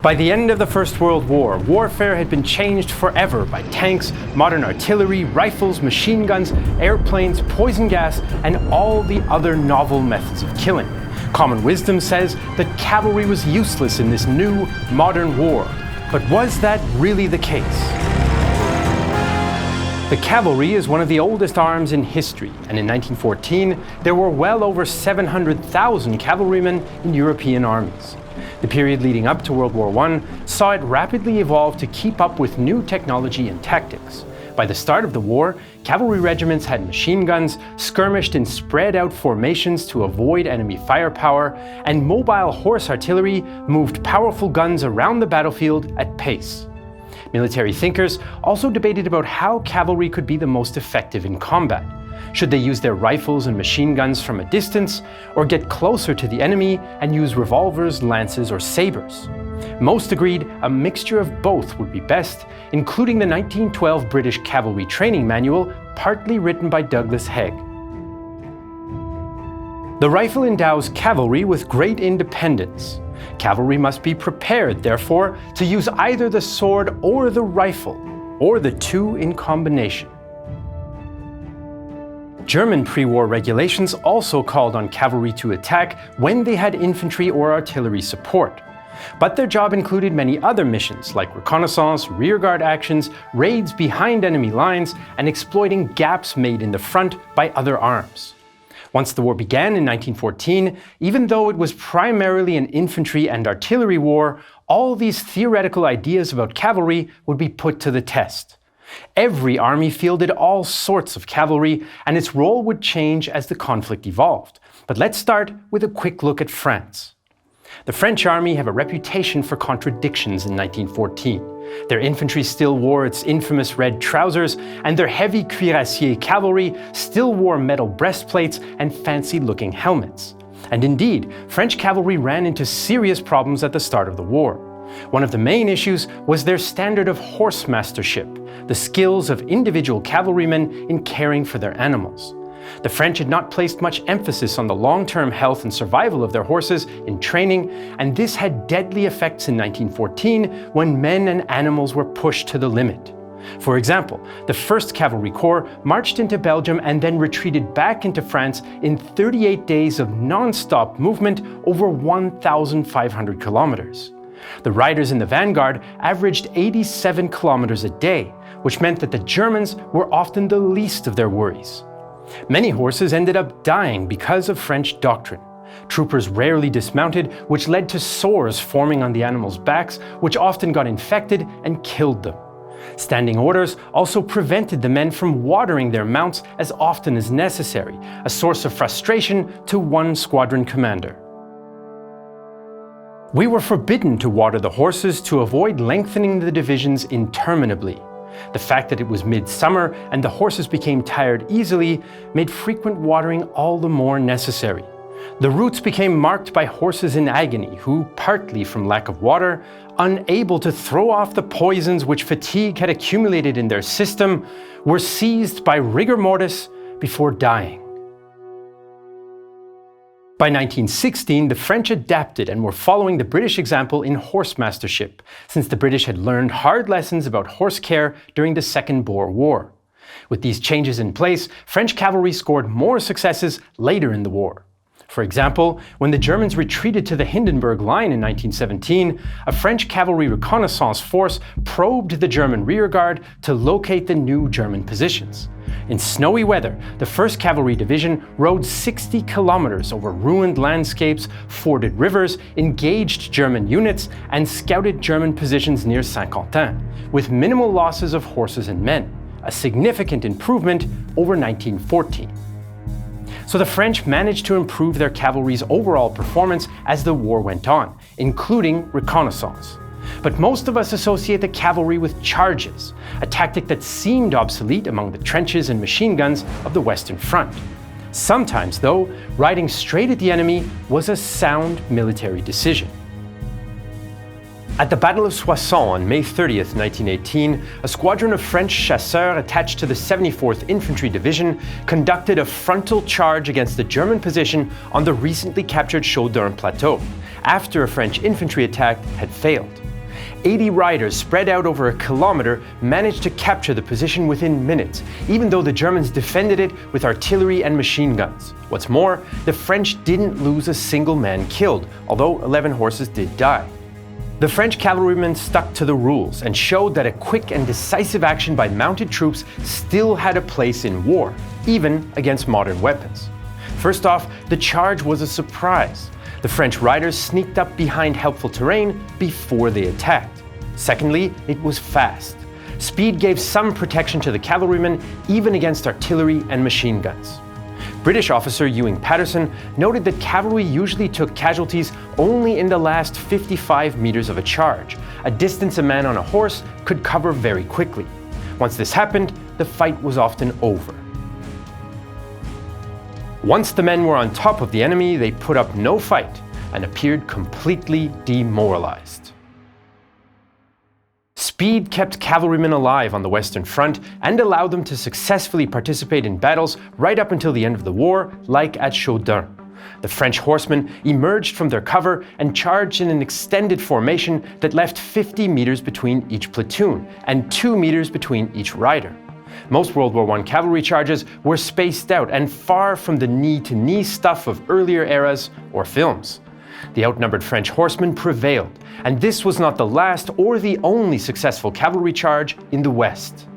By the end of the First World War, warfare had been changed forever by tanks, modern artillery, rifles, machine guns, airplanes, poison gas, and all the other novel methods of killing. Common wisdom says that cavalry was useless in this new, modern war. But was that really the case? The cavalry is one of the oldest arms in history, and in 1914, there were well over 700,000 cavalrymen in European armies. The period leading up to World War I saw it rapidly evolve to keep up with new technology and tactics. By the start of the war, cavalry regiments had machine guns, skirmished in spread-out formations to avoid enemy firepower, and mobile horse artillery moved powerful guns around the battlefield at pace. Military thinkers also debated about how cavalry could be the most effective in combat. Should they use their rifles and machine guns from a distance, or get closer to the enemy and use revolvers, lances, or sabers? Most agreed a mixture of both would be best, including the 1912 British Cavalry Training Manual, partly written by Douglas Haig. The rifle endows cavalry with great independence. Cavalry must be prepared, therefore, to use either the sword or the rifle, or the two in combination. German pre-war regulations also called on cavalry to attack when they had infantry or artillery support. But their job included many other missions like reconnaissance, rearguard actions, raids behind enemy lines, and exploiting gaps made in the front by other arms. Once the war began in 1914, even though it was primarily an infantry and artillery war, all these theoretical ideas about cavalry would be put to the test. Every army fielded all sorts of cavalry, and its role would change as the conflict evolved. But let's start with a quick look at France. The French army have a reputation for contradictions in 1914. Their infantry still wore its infamous red trousers, and their heavy cuirassier cavalry still wore metal breastplates and fancy-looking helmets. And indeed, French cavalry ran into serious problems at the start of the war. One of the main issues was their standard of horsemastership, the skills of individual cavalrymen in caring for their animals. The French had not placed much emphasis on the long-term health and survival of their horses in training, and this had deadly effects in 1914 when men and animals were pushed to the limit. For example, the 1st Cavalry Corps marched into Belgium and then retreated back into France in 38 days of non-stop movement over 1,500 kilometers. The riders in the vanguard averaged 87 kilometers a day, which meant that the Germans were often the least of their worries. Many horses ended up dying because of French doctrine. Troopers rarely dismounted, which led to sores forming on the animals' backs, which often got infected and killed them. Standing orders also prevented the men from watering their mounts as often as necessary, a source of frustration to one squadron commander. We were forbidden to water the horses to avoid lengthening the divisions interminably. The fact that it was midsummer and the horses became tired easily made frequent watering all the more necessary. The routes became marked by horses in agony who, partly from lack of water, unable to throw off the poisons which fatigue had accumulated in their system, were seized by rigor mortis before dying. By 1916, the French adapted and were following the British example in horsemastership, since the British had learned hard lessons about horse care during the Second Boer War. With these changes in place, French cavalry scored more successes later in the war. For example, when the Germans retreated to the Hindenburg Line in 1917, a French cavalry reconnaissance force probed the German rearguard to locate the new German positions. In snowy weather, the 1st Cavalry Division rode 60 kilometers over ruined landscapes, forded rivers, engaged German units, and scouted German positions near Saint-Quentin, with minimal losses of horses and men, a significant improvement over 1914. So the French managed to improve their cavalry's overall performance as the war went on, including reconnaissance. But most of us associate the cavalry with charges, a tactic that seemed obsolete among the trenches and machine guns of the Western Front. Sometimes, though, riding straight at the enemy was a sound military decision. At the Battle of Soissons on May 30th, 1918, a squadron of French chasseurs attached to the 74th Infantry Division conducted a frontal charge against the German position on the recently captured Chaux d'Urne plateau, after a French infantry attack had failed. 80 riders spread out over a kilometer managed to capture the position within minutes, even though the Germans defended it with artillery and machine guns. What's more, the French didn't lose a single man killed, although 11 horses did die. The French cavalrymen stuck to the rules and showed that a quick and decisive action by mounted troops still had a place in war, even against modern weapons. First off, the charge was a surprise. The French riders sneaked up behind helpful terrain before they attacked. Secondly, it was fast. Speed gave some protection to the cavalrymen, even against artillery and machine guns. British officer Ewing Patterson noted that cavalry usually took casualties only in the last 55 meters of a charge, a distance a man on a horse could cover very quickly. Once this happened, the fight was often over. Once the men were on top of the enemy, they put up no fight and appeared completely demoralized. Speed kept cavalrymen alive on the Western Front and allowed them to successfully participate in battles right up until the end of the war, like at Chaudun. The French horsemen emerged from their cover and charged in an extended formation that left 50 meters between each platoon and 2 meters between each rider. Most World War I cavalry charges were spaced out and far from the knee-to-knee stuff of earlier eras or films. The outnumbered French horsemen prevailed, and this was not the last or the only successful cavalry charge in the West.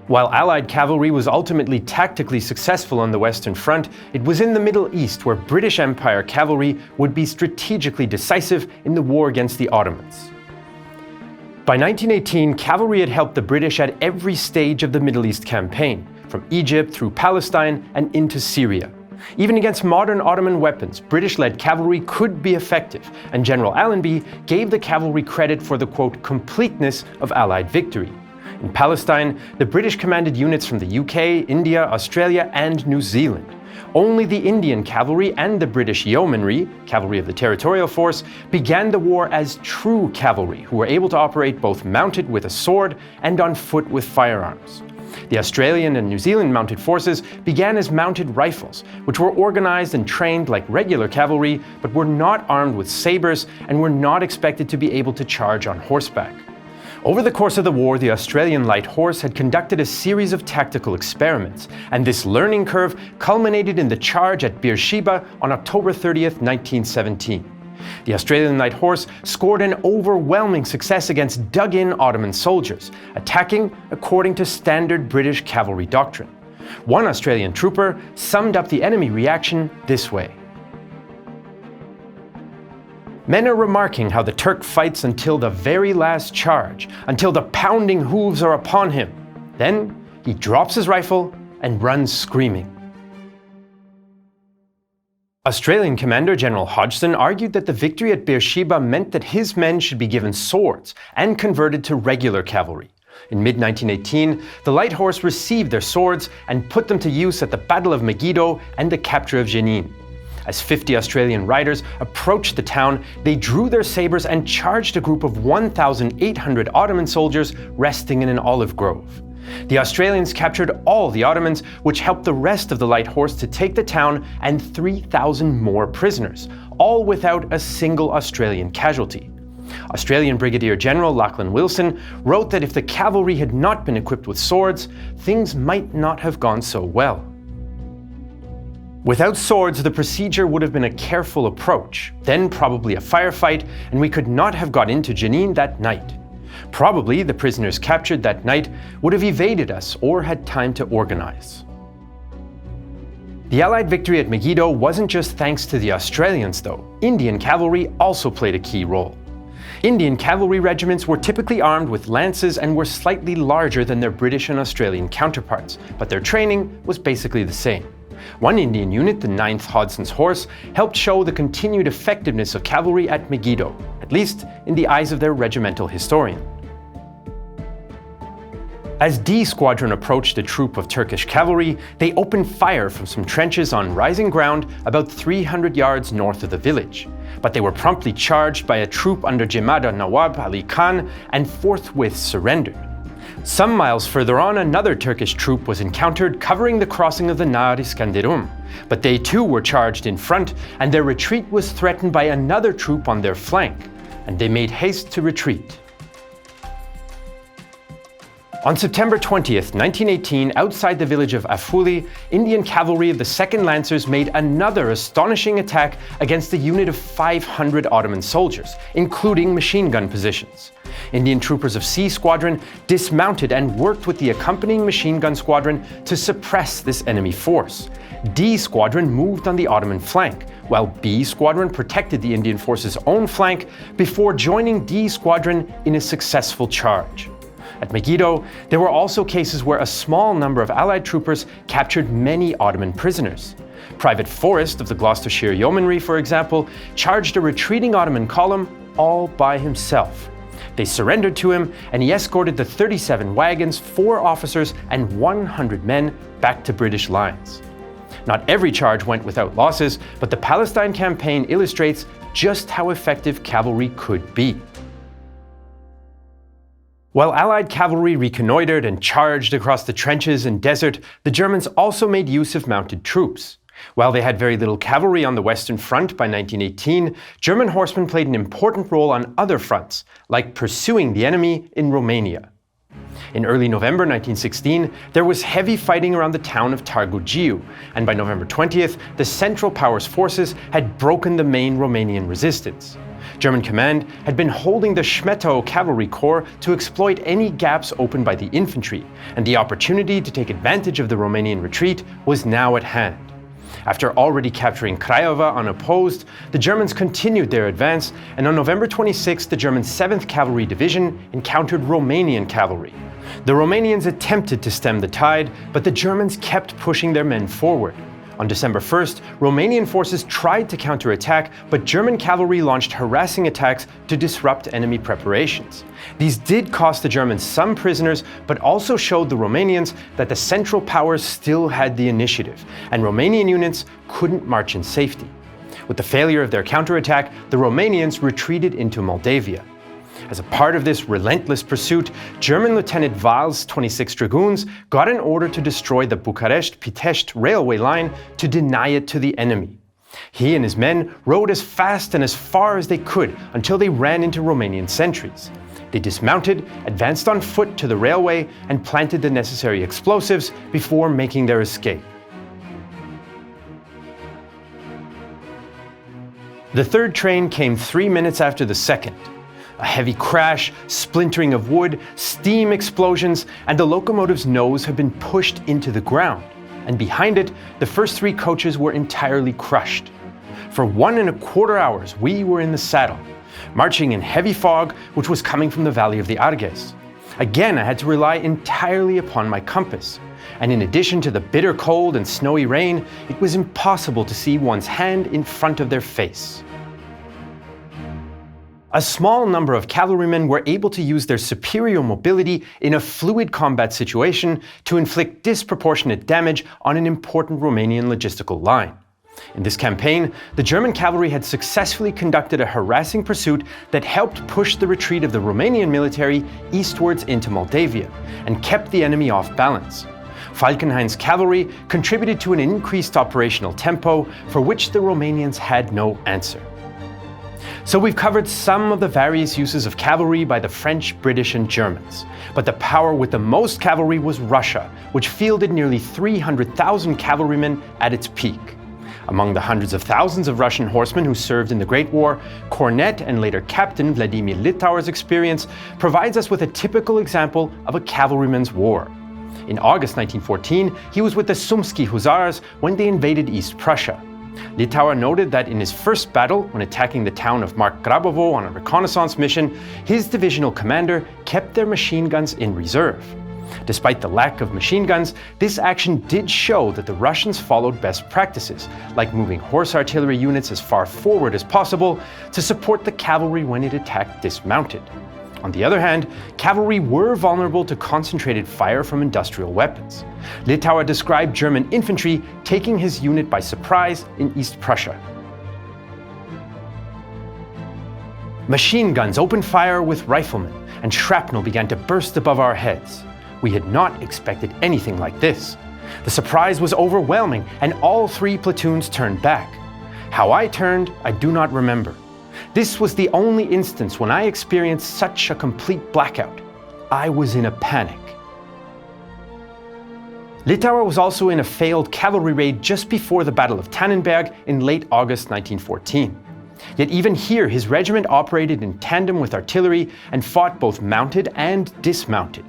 While Allied cavalry was ultimately tactically successful on the Western Front, it was in the Middle East where British Empire cavalry would be strategically decisive in the war against the Ottomans. By 1918, cavalry had helped the British at every stage of the Middle East campaign, from Egypt through Palestine and into Syria. Even against modern Ottoman weapons, British-led cavalry could be effective, and General Allenby gave the cavalry credit for the, quote, completeness of Allied victory. In Palestine, the British commanded units from the UK, India, Australia, and New Zealand. Only the Indian cavalry and the British yeomanry, cavalry of the territorial force, began the war as true cavalry, who were able to operate both mounted with a sword and on foot with firearms. The Australian and New Zealand mounted forces began as mounted rifles, which were organized and trained like regular cavalry, but were not armed with sabres and were not expected to be able to charge on horseback. Over the course of the war, the Australian light horse had conducted a series of tactical experiments, and this learning curve culminated in the charge at Beersheba on October 30th, 1917. The Australian light horse scored an overwhelming success against dug-in Ottoman soldiers, attacking according to standard British cavalry doctrine. One Australian trooper summed up the enemy reaction this way: "Men are remarking how the Turk fights until the very last charge, until the pounding hooves are upon him. Then he drops his rifle and runs screaming." Australian Commander General Hodgson argued that the victory at Beersheba meant that his men should be given swords and converted to regular cavalry. In mid-1918, the light horse received their swords and put them to use at the Battle of Megiddo and the capture of Jenin. As 50 Australian riders approached the town, they drew their sabres and charged a group of 1,800 Ottoman soldiers resting in an olive grove. The Australians captured all the Ottomans, which helped the rest of the light horse to take the town and 3,000 more prisoners, all without a single Australian casualty. Australian Brigadier General Lachlan Wilson wrote that if the cavalry had not been equipped with swords, things might not have gone so well. Without swords, the procedure would have been a careful approach, then probably a firefight, and we could not have got into Jenin that night. Probably the prisoners captured that night would have evaded us or had time to organize. The Allied victory at Megiddo wasn't just thanks to the Australians, though. Indian cavalry also played a key role. Indian cavalry regiments were typically armed with lances and were slightly larger than their British and Australian counterparts, but their training was basically the same. One Indian unit, the 9th Hodson's Horse, helped show the continued effectiveness of cavalry at Megiddo, at least in the eyes of their regimental historian. As D Squadron approached a troop of Turkish cavalry, they opened fire from some trenches on rising ground about 300 yards north of the village. But they were promptly charged by a troop under Jemada Nawab Ali Khan and forthwith surrendered. Some miles further on, another Turkish troop was encountered covering the crossing of the Nahar Iskenderun, but they too were charged in front, and their retreat was threatened by another troop on their flank. and they made haste to retreat. On September 20th, 1918, outside the village of Afuli, Indian cavalry of the 2nd Lancers made another astonishing attack against a unit of 500 Ottoman soldiers, including machine gun positions. Indian troopers of C Squadron dismounted and worked with the accompanying machine gun squadron to suppress this enemy force. D Squadron moved on the Ottoman flank, while B Squadron protected the Indian force's own flank before joining D Squadron in a successful charge. At Megiddo, there were also cases where a small number of Allied troopers captured many Ottoman prisoners. Private Forrest of the Gloucestershire Yeomanry, for example, charged a retreating Ottoman column all by himself. They surrendered to him, and he escorted the 37 wagons, 4 officers, and 100 men back to British lines. Not every charge went without losses, but the Palestine campaign illustrates just how effective cavalry could be. While Allied cavalry reconnoitred and charged across the trenches and desert, the Germans also made use of mounted troops. While they had very little cavalry on the Western Front by 1918, German horsemen played an important role on other fronts, like pursuing the enemy in Romania. In early November 1916, there was heavy fighting around the town of Târgu Jiu, and by November 20th, the Central Powers forces had broken the main Romanian resistance. German command had been holding the Schmettau cavalry corps to exploit any gaps opened by the infantry, and the opportunity to take advantage of the Romanian retreat was now at hand. After already capturing Craiova unopposed, the Germans continued their advance, and on November 26, the German 7th Cavalry Division encountered Romanian cavalry. The Romanians attempted to stem the tide, but the Germans kept pushing their men forward. On December 1st, Romanian forces tried to counterattack, but German cavalry launched harassing attacks to disrupt enemy preparations. These did cost the Germans some prisoners, but also showed the Romanians that the Central Powers still had the initiative, and Romanian units couldn't march in safety. With the failure of their counterattack, the Romanians retreated into Moldavia. As a part of this relentless pursuit, German Lieutenant Val's 26 Dragoons got an order to destroy the Bucharest-Pitești railway line to deny it to the enemy. He and his men rode as fast and as far as they could until they ran into Romanian sentries. They dismounted, advanced on foot to the railway, and planted the necessary explosives before making their escape. The third train came 3 minutes after the second. A heavy crash, splintering of wood, steam explosions, and the locomotive's nose had been pushed into the ground, and behind it, the first 3 coaches were entirely crushed. For 1¼ hours, we were in the saddle, marching in heavy fog, which was coming from the valley of the Arges. Again, I had to rely entirely upon my compass, and in addition to the bitter cold and snowy rain, it was impossible to see one's hand in front of their face. A small number of cavalrymen were able to use their superior mobility in a fluid combat situation to inflict disproportionate damage on an important Romanian logistical line. In this campaign, the German cavalry had successfully conducted a harassing pursuit that helped push the retreat of the Romanian military eastwards into Moldavia and kept the enemy off balance. Falkenhayn's cavalry contributed to an increased operational tempo for which the Romanians had no answer. So we've covered some of the various uses of cavalry by the French, British, and Germans. But the power with the most cavalry was Russia, which fielded nearly 300,000 cavalrymen at its peak. Among the hundreds of thousands of Russian horsemen who served in the Great War, Cornet and later Captain Vladimir Litauer's experience provides us with a typical example of a cavalryman's war. In August 1914, he was with the Sumski Hussars when they invaded East Prussia. Litauer noted that in his first battle, when attacking the town of Markgrabovo on a reconnaissance mission, his divisional commander kept their machine guns in reserve. Despite the lack of machine guns, this action did show that the Russians followed best practices, like moving horse artillery units as far forward as possible to support the cavalry when it attacked dismounted. On the other hand, cavalry were vulnerable to concentrated fire from industrial weapons. Litauer described German infantry taking his unit by surprise in East Prussia. Machine guns opened fire with riflemen, and shrapnel began to burst above our heads. We had not expected anything like this. The surprise was overwhelming, and all 3 platoons turned back. How I turned, I do not remember. This was the only instance when I experienced such a complete blackout. I was in a panic. Litauer was also in a failed cavalry raid just before the Battle of Tannenberg in late August 1914. Yet even here his regiment operated in tandem with artillery and fought both mounted and dismounted.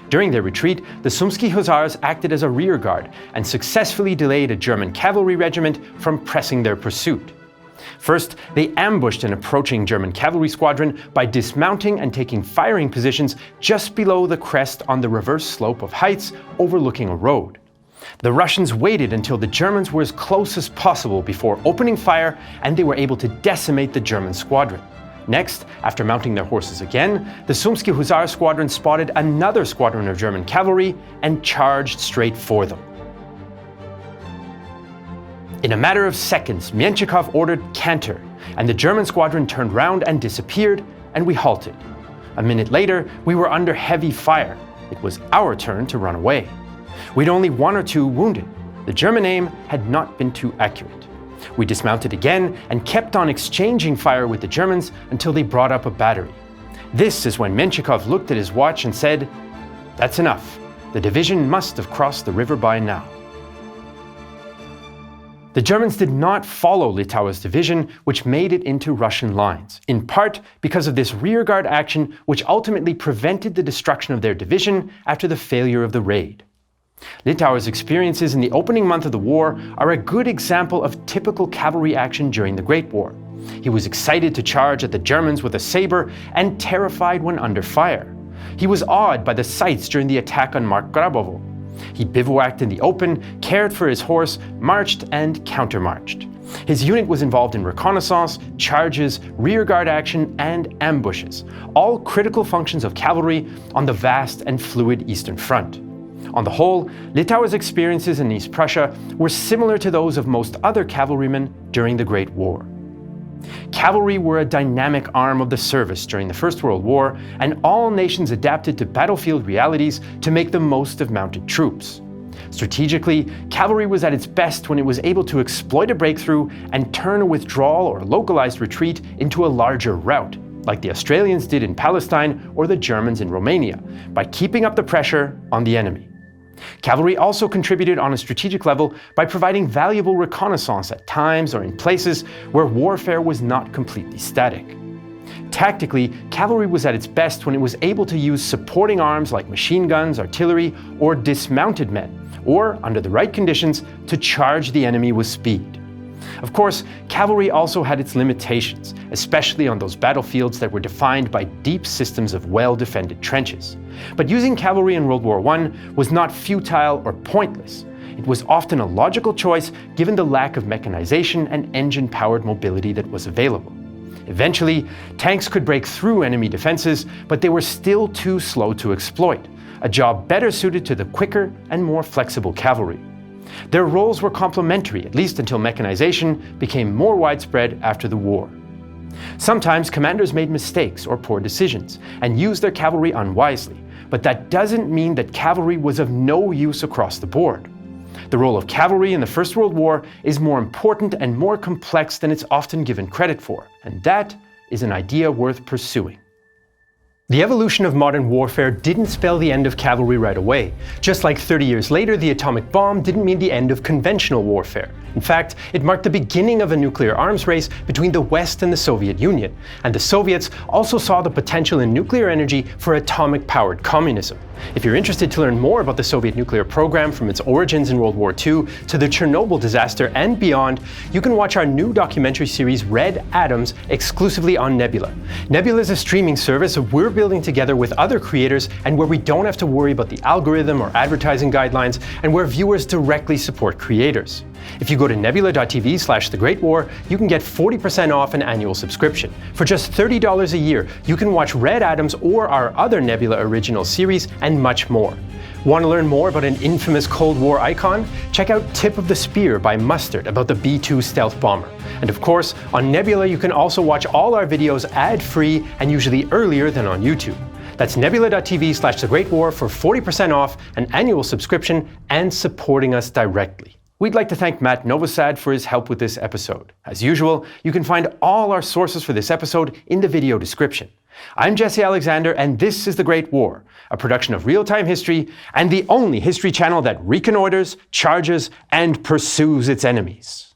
During their retreat, the Sumski Hussars acted as a rearguard and successfully delayed a German cavalry regiment from pressing their pursuit. First, they ambushed an approaching German cavalry squadron by dismounting and taking firing positions just below the crest on the reverse slope of heights overlooking a road. The Russians waited until the Germans were as close as possible before opening fire, and they were able to decimate the German squadron. Next, after mounting their horses again, the Sumski Hussar squadron spotted another squadron of German cavalry and charged straight for them. In a matter of seconds, Menshikov ordered "Canter," and the German squadron turned round and disappeared, and we halted. A minute later, we were under heavy fire. It was our turn to run away. We'd only 1 or 2 wounded. The German aim had not been too accurate. We dismounted again and kept on exchanging fire with the Germans until they brought up a battery. This is when Menshikov looked at his watch and said, "That's enough. The division must have crossed the river by now." The Germans did not follow Litauer's division, which made it into Russian lines, in part because of this rearguard action, which ultimately prevented the destruction of their division after the failure of the raid. Litauer's experiences in the opening month of the war are a good example of typical cavalry action during the Great War. He was excited to charge at the Germans with a saber and terrified when under fire. He was awed by the sights during the attack on Markgrabovo. He bivouacked in the open, cared for his horse, marched and countermarched. His unit was involved in reconnaissance, charges, rearguard action, and ambushes, all critical functions of cavalry on the vast and fluid Eastern Front. On the whole, Litauer's experiences in East Prussia were similar to those of most other cavalrymen during the Great War. Cavalry were a dynamic arm of the service during the First World War, and all nations adapted to battlefield realities to make the most of mounted troops. Strategically, cavalry was at its best when it was able to exploit a breakthrough and turn a withdrawal or localized retreat into a larger rout, like the Australians did in Palestine or the Germans in Romania, by keeping up the pressure on the enemy. Cavalry also contributed on a strategic level by providing valuable reconnaissance at times or in places where warfare was not completely static. Tactically, cavalry was at its best when it was able to use supporting arms like machine guns, artillery, or dismounted men, or, under the right conditions, to charge the enemy with speed. Of course, cavalry also had its limitations, especially on those battlefields that were defined by deep systems of well-defended trenches. But using cavalry in World War I was not futile or pointless. It was often a logical choice given the lack of mechanization and engine-powered mobility that was available. Eventually, tanks could break through enemy defenses, but they were still too slow to exploit, a job better suited to the quicker and more flexible cavalry. Their roles were complementary, at least until mechanization became more widespread after the war. Sometimes commanders made mistakes or poor decisions and used their cavalry unwisely, but that doesn't mean that cavalry was of no use across the board. The role of cavalry in the First World War is more important and more complex than it's often given credit for, and that is an idea worth pursuing. The evolution of modern warfare didn't spell the end of cavalry right away. Just like 30 years later, the atomic bomb didn't mean the end of conventional warfare. In fact, it marked the beginning of a nuclear arms race between the West and the Soviet Union. And the Soviets also saw the potential in nuclear energy for atomic-powered communism. If you're interested to learn more about the Soviet nuclear program from its origins in World War II to the Chernobyl disaster and beyond, you can watch our new documentary series Red Atoms exclusively on Nebula. Nebula is a streaming service we're building together with other creators and where we don't have to worry about the algorithm or advertising guidelines and where viewers directly support creators. If you go to nebula.tv/thegreatwar, you can get 40% off an annual subscription. For just $30 a year, you can watch Red Atoms or our other Nebula original series and much more. Want to learn more about an infamous Cold War icon? Check out Tip of the Spear by Mustard about the B-2 stealth bomber. And of course, on Nebula you can also watch all our videos ad-free and usually earlier than on YouTube. That's nebula.tv/thegreatwar for 40% off an annual subscription and supporting us directly. We'd like to thank Matt Novosad for his help with this episode. As usual, you can find all our sources for this episode in the video description. I'm Jesse Alexander, and this is The Great War, a production of Real-Time History and the only history channel that reconnoiters, charges, and pursues its enemies.